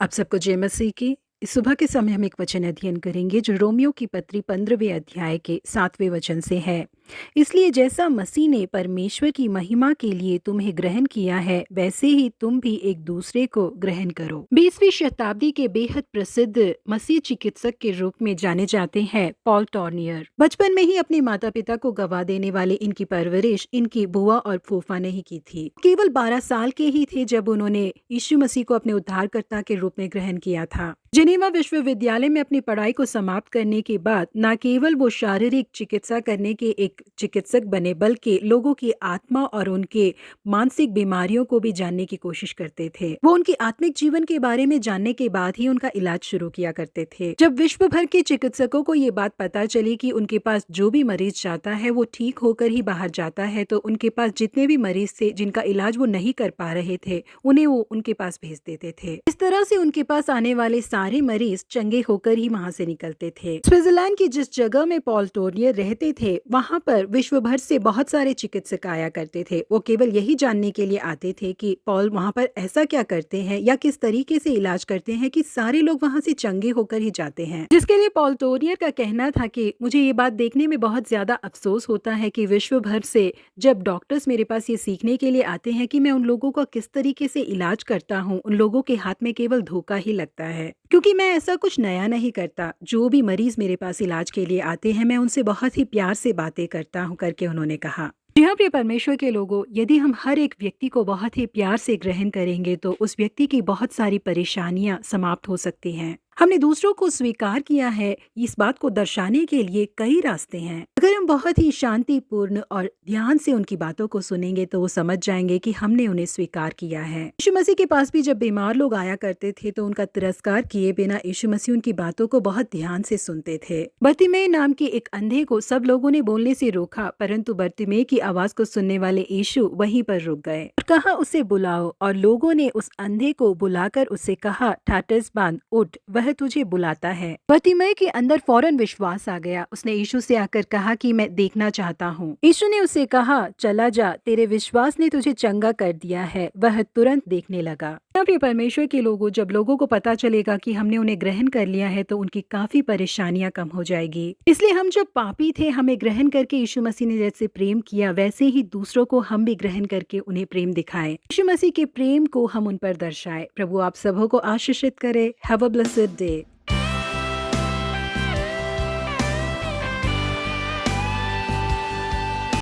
आप सबको जय मसीह की। इस सुबह के समय हम एक वचन अध्ययन करेंगे जो रोमियो की पत्री 15वें अध्याय के 7वें वचन से है। इसलिए जैसा मसीह ने परमेश्वर की महिमा के लिए तुम्हें ग्रहण किया है, वैसे ही तुम भी एक दूसरे को ग्रहण करो। 20वीं शताब्दी के बेहद प्रसिद्ध मसीह चिकित्सक के रूप में जाने जाते हैं पॉल टॉर्नियर। बचपन में ही अपने माता पिता को गवा देने वाले इनकी परवरिश इनकी बुआ और फूफा ने ही की थी। केवल 12 साल के ही थे जब उन्होंने यीशु मसीह को अपने उद्धारकर्ता के रूप में ग्रहण किया था। जिनेवा विश्वविद्यालय में अपनी पढ़ाई को समाप्त करने के बाद न केवल वो शारीरिक चिकित्सा करने के एक चिकित्सक बने, बल्कि लोगों की आत्मा और उनके मानसिक बीमारियों को भी जानने की कोशिश करते थे। वो उनकी आत्मिक जीवन के बारे में जानने के बाद ही उनका इलाज शुरू किया करते थे। जब विश्व भर के चिकित्सकों को ये बात पता चली कि उनके पास जो भी मरीज जाता है वो ठीक होकर ही बाहर जाता है, तो उनके पास जितने भी मरीज थे जिनका इलाज वो नहीं कर पा रहे थे, उन्हें वो उनके पास भेज देते थे। इस तरह से उनके पास आने वाले सारे मरीज चंगे होकर ही वहां से निकलते थे। स्विट्जरलैंड की जिस जगह में पॉल टोर्नियर रहते थे, वहां पर विश्व भर से बहुत सारे चिकित्सक आया करते थे। वो केवल यही जानने के लिए आते थे कि पॉल वहां पर ऐसा क्या करते हैं या किस तरीके से इलाज करते हैं कि सारे लोग वहां से चंगे होकर ही जाते हैं। जिसके लिए पॉल टोर्नियर का कहना था कि मुझे ये बात देखने में बहुत ज्यादा अफसोस होता है कि विश्व भर से जब डॉक्टर्स मेरे पास ये सीखने के लिए आते हैं कि मैं उन लोगों का किस तरीके से इलाज करता हूँ, उन लोगों के हाथ में केवल धोखा ही लगता है, क्योंकि मैं ऐसा कुछ नया नहीं करता। जो भी मरीज मेरे पास इलाज के लिए आते हैं, मैं उनसे बहुत ही प्यार से बातें करता हूं, करके उन्होंने कहा। जी हाँ प्रिय परमेश्वर के लोगों, यदि हम हर एक व्यक्ति को बहुत ही प्यार से ग्रहण करेंगे तो उस व्यक्ति की बहुत सारी परेशानियां समाप्त हो सकती हैं। हमने दूसरों को स्वीकार किया है, इस बात को दर्शाने के लिए कई रास्ते हैं। अगर हम बहुत ही शांतिपूर्ण और ध्यान से उनकी बातों को सुनेंगे तो वो समझ जाएंगे कि हमने उन्हें स्वीकार किया है। यीशु मसीह के पास भी जब बीमार लोग आया करते थे तो उनका तिरस्कार किए बिना यीशु मसीह उनकी बातों को बहुत ध्यान से सुनते थे। बर्तिमेय नाम के एक अंधे को सब लोगों ने बोलने से रोका, परंतु बर्तिमेय की आवाज को सुनने वाले यीशु वहीं पर रुक गए और कहा, उसे बुलाओ। और लोगों ने उस अंधे को बुलाकर उससे कहा, ठाटस बांध, उठ, वह तुझे बुलाता है। बर्तिमेय के अंदर फौरन विश्वास आ गया। उसने यीशु से आकर कहा कि मैं देखना चाहता हूँ। यीशु ने उसे कहा, चला जा, तेरे विश्वास ने तुझे चंगा कर दिया है। वह तुरंत देखने लगा। प्रिय परमेश्वर के लोगों, जब लोगों को पता चलेगा कि हमने उन्हें ग्रहण कर लिया है तो उनकी काफी परेशानियां कम हो जाएगी। इसलिए हम जब पापी थे, हमें ग्रहण करके यीशु मसीह ने जैसे प्रेम किया, वैसे ही दूसरों को हम भी ग्रहण करके उन्हें प्रेम दिखाएं। यीशु मसीह के प्रेम को हम उन पर दर्शाएं। प्रभु आप सबों को आशीषित करे। Have a blessed day.